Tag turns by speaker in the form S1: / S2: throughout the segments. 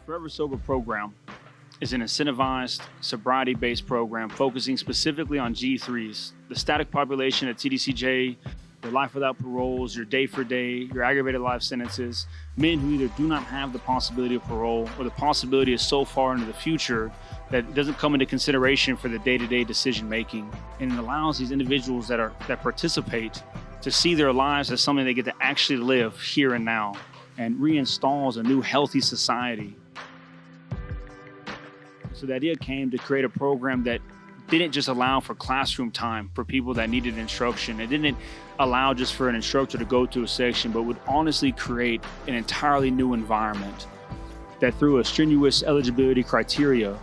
S1: Forever Sober program is an incentivized, sobriety-based program focusing specifically on G3s, the static population at TDCJ, your life without paroles, your day for day, your aggravated life sentences, men who either do not have the possibility of parole or the possibility is so far into the future that it doesn't come into consideration for the day-to-day decision making. And it allows these individuals that participate to see their lives as something they get to actually live here and now, and reinstalls a new healthy society. So the idea came to create a program that didn't just allow for classroom time for people that needed instruction. It didn't allow just for an instructor to go to a section, but would honestly create an entirely new environment that through a strenuous eligibility criteria,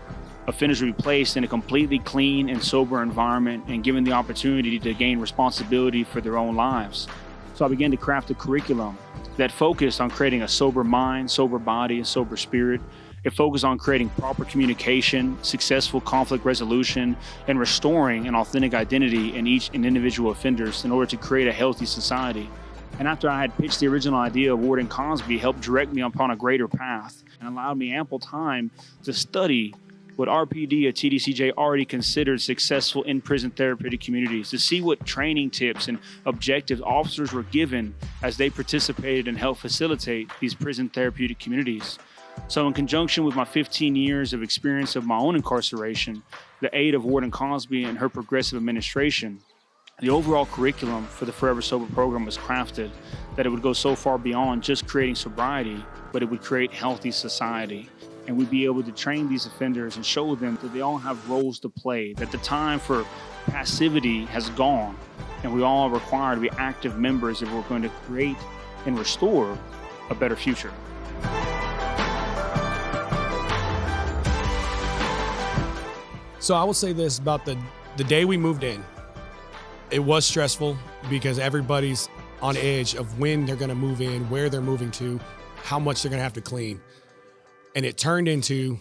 S1: offenders would be placed in a completely clean and sober environment and given the opportunity to gain responsibility for their own lives. So I began to craft a curriculum that focused on creating a sober mind, sober body, and sober spirit. It focused on creating proper communication, successful conflict resolution, and restoring an authentic identity in each individual offenders in order to create a healthy society. And after I had pitched the original idea of Warden Cosby, helped direct me upon a greater path and allowed me ample time to study what RPD at TDCJ already considered successful in-prison therapeutic communities, to see what training tips and objectives officers were given as they participated and helped facilitate these prison therapeutic communities. So in conjunction with my 15 years of experience of my own incarceration, the aid of Warden Cosby and her progressive administration, the overall curriculum for the Forever Sober program was crafted that it would go so far beyond just creating sobriety, but it would create healthy society. And we'd be able to train these offenders and show them that they all have roles to play, that the time for passivity has gone, and we all are required to be active members if we're going to create and restore a better future.
S2: So I will say this about the day we moved in. It was stressful because everybody's on edge of when they're gonna move in, where they're moving to, how much they're gonna have to clean. And it turned into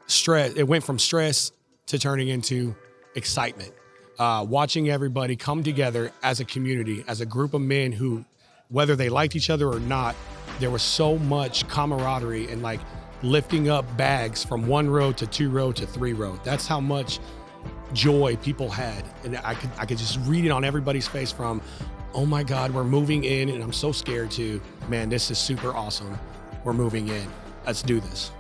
S2: stress. It went from stress to turning into excitement. Watching everybody come together as a community, as a group of men who, whether they liked each other or not, there was so much camaraderie and like lifting up bags from 1 row to 2 row to 3 row. That's how much joy people had. And I could just read it on everybody's face from, oh my God, we're moving in and I'm so scared to, man, this is super awesome. We're moving in. Let's do this.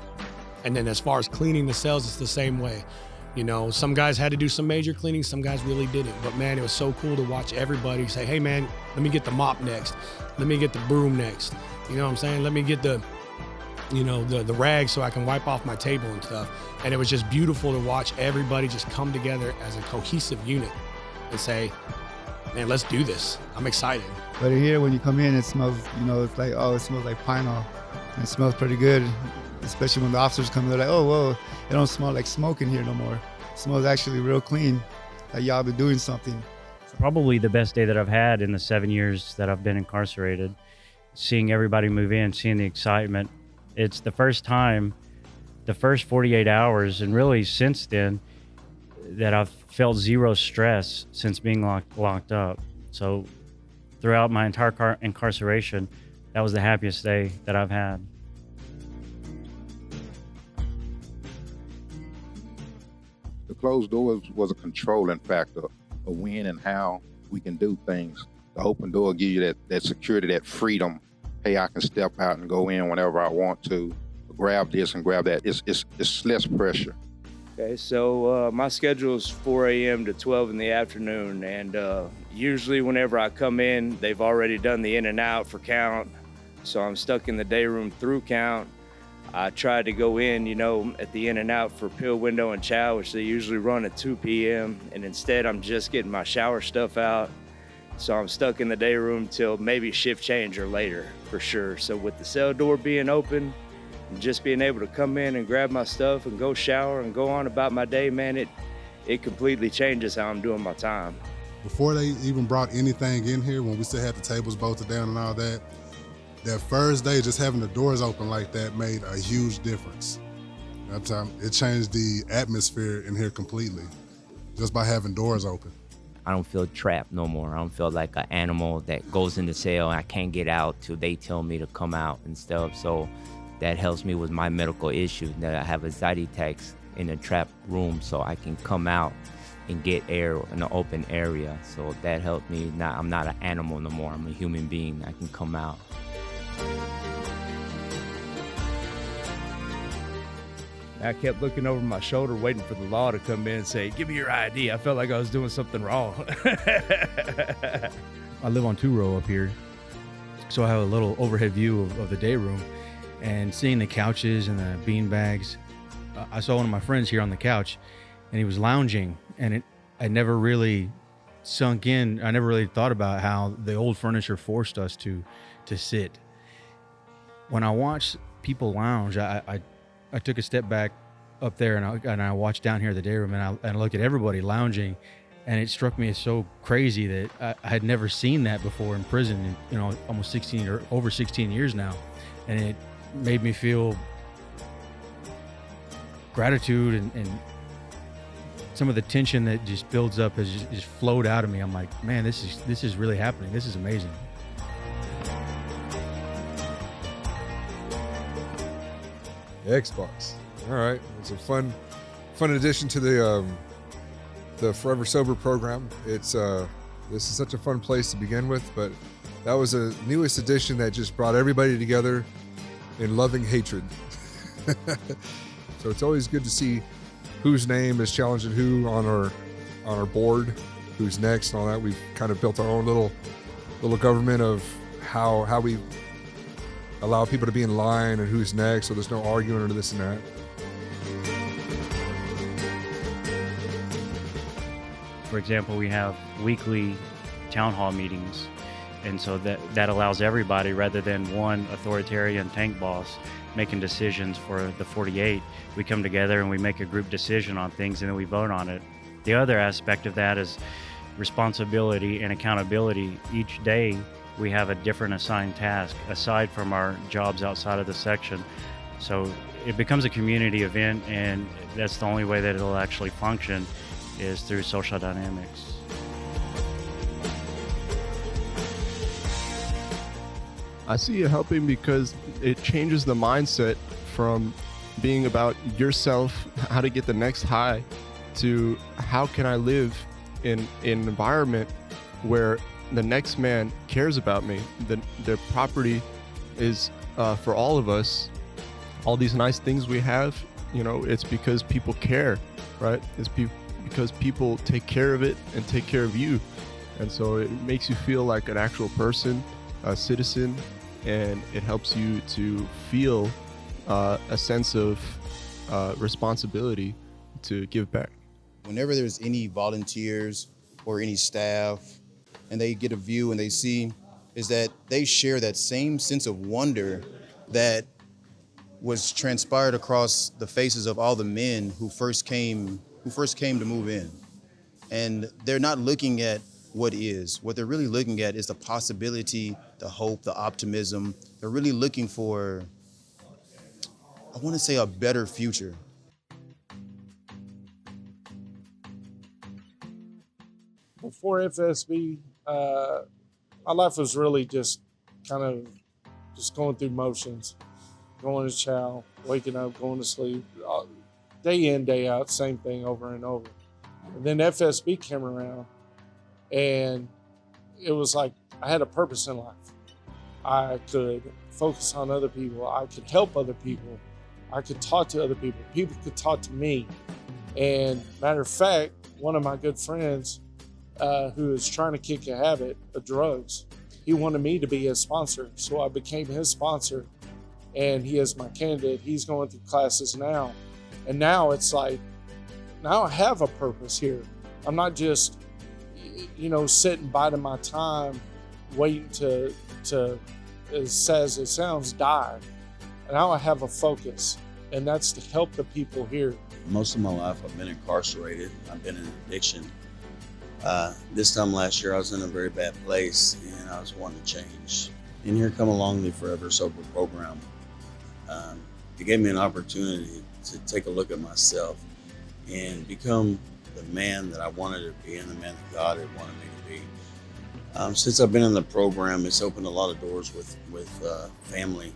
S2: And then as far as cleaning the cells, it's the same way. You know, some guys had to do some major cleaning, some guys really didn't. But man, it was so cool to watch everybody say, hey man, let me get the mop next. Let me get the broom next. You know what I'm saying? Let me get the rag so I can wipe off my table and stuff. And it was just beautiful to watch everybody just come together as a cohesive unit and say, man, let's do this. I'm excited.
S3: But here, when you come in, it smells, it's like, oh, it smells like pine oil. It smells pretty good, especially when the officers come. They're like, oh, whoa, it don't smell like smoke in here no more. It smells actually real clean, like y'all been doing something.
S4: Probably the best day that I've had in the 7 years that I've been incarcerated. Seeing everybody move in, seeing the excitement. It's the first time, the first 48 hours, and really since then, that I've felt zero stress since being locked up. So throughout my entire incarceration, that was the happiest day that I've had.
S5: closed doors was a controlling factor of when and how we can do things. The open door give you that security, that freedom. Hey, I can step out and go in whenever I want to, grab this and grab that. It's less pressure.
S6: Okay, so my schedule is 4 a.m. to 12 in the afternoon, and usually whenever I come in, they've already done the in and out for count, so I'm stuck in the day room through count. I tried to go in, at the in and out for pill, window, and chow, which they usually run at 2 p.m., and instead I'm just getting my shower stuff out, so I'm stuck in the day room till maybe shift change or later, for sure. So with the cell door being open, and just being able to come in and grab my stuff and go shower and go on about my day, man, it completely changes how I'm doing my time.
S7: Before they even brought anything in here, when we still had the tables bolted down and all that first day, just having the doors open like that made a huge difference. It changed the atmosphere in here completely, just by having doors open.
S8: I don't feel trapped no more. I don't feel like an animal that goes in the cell and I can't get out till they tell me to come out and stuff. So that helps me with my medical issues, that I have anxiety attacks in a trapped room, so I can come out and get air in an open area. So that helped me. I'm not an animal no more. I'm a human being. I can come out.
S6: I kept looking over my shoulder, waiting for the law to come in and say, "Give me your ID." I felt like I was doing something wrong.
S9: I live on 2-row up here, so I have a little overhead view of the day room. And seeing the couches and the bean bags, I saw one of my friends here on the couch, and he was lounging, and I never really sunk in. I never really thought about how the old furniture forced us to sit. When I watched people lounge, I took a step back up there, and I watched down here at the day room, and I looked at everybody lounging, and it struck me as so crazy that I had never seen that before in prison. Almost 16 or over 16 years now, and it made me feel gratitude, and some of the tension that just builds up has just flowed out of me. I'm like, man, this is really happening. This is amazing.
S10: Xbox. All right, it's a fun addition to the Forever Sober program. This is such a fun place to begin with, but that was a newest addition that just brought everybody together in loving hatred. So it's always good to see whose name is challenging who on our board, who's next, and all that. We've kind of built our own little government of how we allow people to be in line and who's next, so there's no arguing or this and that.
S4: For example, we have weekly town hall meetings, and so that allows everybody, rather than one authoritarian tank boss making decisions for the 48, we come together and we make a group decision on things, and then we vote on it. The other aspect of that is responsibility and accountability. Each day we have a different assigned task aside from our jobs outside of the section. So it becomes a community event, and that's the only way that it'll actually function is through social dynamics.
S11: I see it helping because it changes the mindset from being about yourself, how to get the next high, to how can I live in an environment where the next man cares about me. The property is for all of us. All these nice things we have, it's because people care, right? It's because people take care of it and take care of you. And so it makes you feel like an actual person, a citizen, and it helps you to feel a sense of responsibility to give back.
S12: Whenever there's any volunteers or any staff, and they get a view and they see, is that they share that same sense of wonder that was transpired across the faces of all the men who first came to move in. And they're not looking at what is. What they're really looking at is the possibility, the hope, the optimism. They're really looking for, I want to say, a better future.
S13: Before FSB, my life was really just kind of just going through motions, going to chow, waking up, going to sleep, day in, day out, same thing over and over. And then FSB came around, and it was like I had a purpose in life. I could focus on other people. I could help other people. I could talk to other people. People could talk to me. And matter of fact, one of my good friends who is trying to kick a habit of drugs, he wanted me to be his sponsor. So I became his sponsor, and he is my candidate. He's going through classes now. And now it's like, now I have a purpose here. I'm not just, sitting biding my time, waiting to, as sad as it sounds, die. And now I have a focus, and that's to help the people here.
S14: Most of my life I've been incarcerated. I've been in addiction. This time last year I was in a very bad place, and I was wanting to change. And here come along the Forever Sober program. It gave me an opportunity to take a look at myself and become the man that I wanted to be and the man that God had wanted me to be. Since I've been in the program, it's opened a lot of doors with family.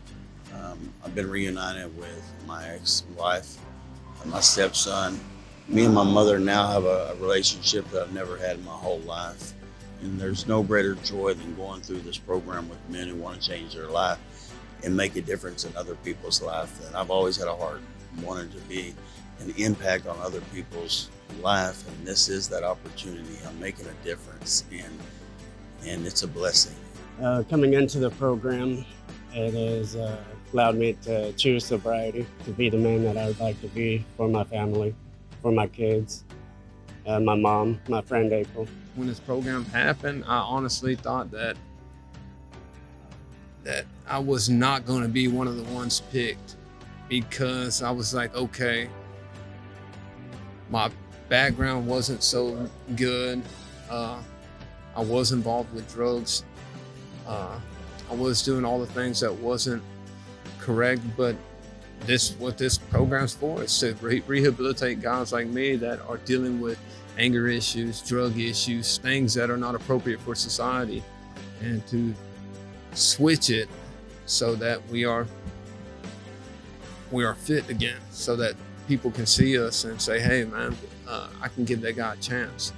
S14: I've been reunited with my ex-wife, my stepson. Me and my mother now have a relationship that I've never had in my whole life. And there's no greater joy than going through this program with men who want to change their life and make a difference in other people's life. And I've always had a heart wanted to be an impact on other people's life, and this is that opportunity. I'm making a difference, and it's a blessing.
S15: Coming into the program, it has allowed me to choose sobriety, to be the man that I would like to be for my family, for my kids, my mom, my friend April.
S16: When this program happened, I honestly thought that I was not going to be one of the ones picked, because I was like, okay, my background wasn't so good. I was involved with drugs. I was doing all the things that wasn't correct, but what this program's for is to rehabilitate guys like me that are dealing with anger issues, drug issues, things that are not appropriate for society, and to switch it so that we are fit again, so that people can see us and say, hey man, I can give that guy a chance.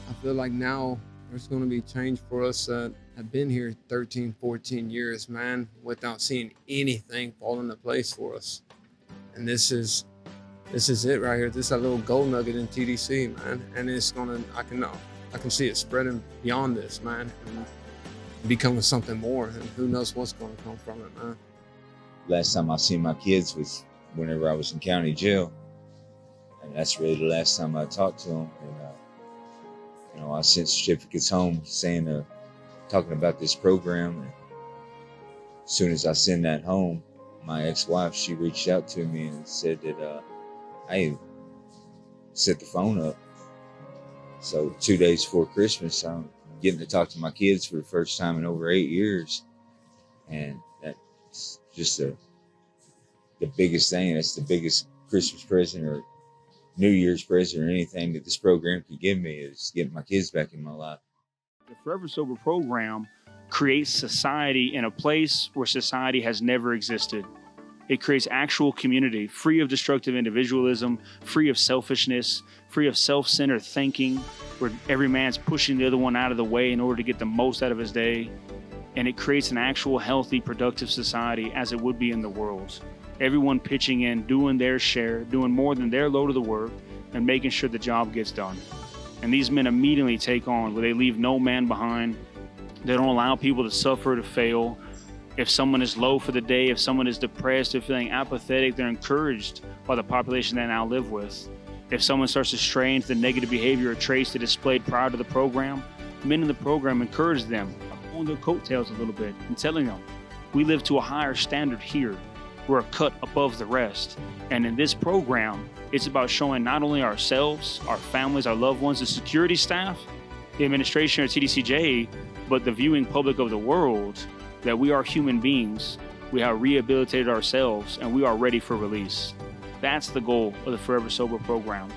S16: I feel like now there's going to be change for us that have been here 13, 14 years, man, without seeing anything fall into place for us. And this is it right here. This is a little gold nugget in TDC, man. And it's I can see it spreading beyond this, man, and becoming something more. And who knows what's going to come from it, man.
S17: Last time I seen my kids was whenever I was in county jail. And that's really the last time I talked to them. And, I sent certificates home saying, talking about this program. And as soon as I send that home, my ex-wife, she reached out to me and said that, hey, set the phone up. So 2 days before Christmas, I'm getting to talk to my kids for the first time in over 8 years. And that's just the biggest thing. That's the biggest Christmas present or New Year's present or anything that this program could give me, is getting my kids back in my life.
S1: The Forever Sober program creates society in a place where society has never existed. It creates actual community, free of destructive individualism, free of selfishness, free of self-centered thinking, where every man's pushing the other one out of the way in order to get the most out of his day. And it creates an actual healthy, productive society as it would be in the world. Everyone pitching in, doing their share, doing more than their load of the work, and making sure the job gets done. And these men immediately take on, where they leave no man behind. They don't allow people to suffer, to fail. If someone is low for the day, if someone is depressed or feeling apathetic, they're encouraged by the population they now live with. If someone starts to stray into the negative behavior or traits they displayed prior to the program, men in the program encourage them, on their coattails a little bit, and telling them, we live to a higher standard here. We're a cut above the rest. And in this program, it's about showing not only ourselves, our families, our loved ones, the security staff, the administration or TDCJ, but the viewing public of the world, that we are human beings. We have rehabilitated ourselves and we are ready for release. That's the goal of the Forever Sober program.